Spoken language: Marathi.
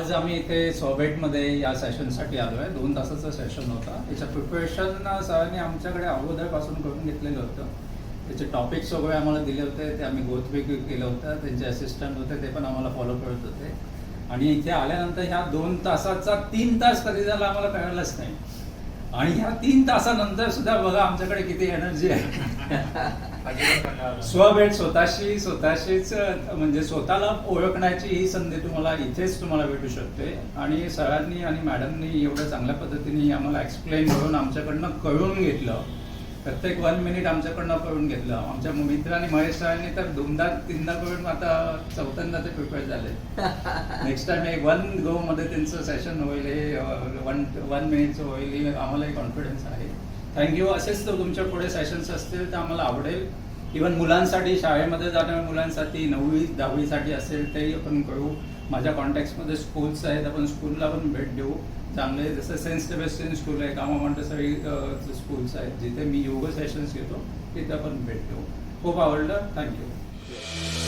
आज आम्ही इथे सोबेटमध्ये या सेशनसाठी आलो आहे. 2 तासाचं सेशन होता. याचं प्रिपरेशन सरांनी आमच्याकडे अगोदरपासून करून घेतलेलं होतं. त्याचे टॉपिक्स वगैरे आम्हाला दिले होते, ते आम्ही गोथवे केलं होतं. त्यांचे असिस्टंट होते, ते पण आम्हाला फॉलो करत होते. आणि इथे आल्यानंतर ह्या 2 तासाचा 3 तास कधी झाला आम्हाला कळलंच नाही. आणि ह्या 3 तासानंतर सुद्धा बघा आमच्याकडे किती एनर्जी आहे. स्वभेट स्वतःशीच म्हणजे स्वतःला ओळखण्याची ही संधी इथेच तुम्हाला भेटू शकते. आणि सरांनी आणि मॅडमनी एवढं चांगल्या पद्धतीने आम्हाला एक्सप्लेन करून आमच्याकडनं कळून घेतलं. प्रत्येक 1 मिनिट आमच्याकडनं कळून घेतलं. आमच्या मित्रांनी महेश सरांनी तर 2दा-3दा करून आता 4थ्यांदा ते प्रिपेअर झाले. नेक्स्ट टाइम एक 1 गो मध्ये त्यांचं सेशन होईल, हे 1 मिनिटचं होईल, ही आम्हालाही कॉन्फिडन्स आहे. थँक्यू. असेच तर तुमच्या पुढे सेशन्स असतील तर आम्हाला आवडेल. इव्हन मुलांसाठी, शाळेमध्ये जाणाऱ्या मुलांसाठी, 9वी 10वीसाठी असेल तेही आपण करू. माझ्या कॉन्टॅक्ट्समध्ये स्कूल्स आहेत, आपण स्कूलला पण भेट देऊ. चांगले जसं सेंट सेबेस्टियन स्कूल आहे, कामा मॉन्टेसरी स्कूल्स आहेत जिथे मी योगा सेशन्स घेतो, तिथे आपण भेट देऊ. खूप आवडलं. थँक्यू.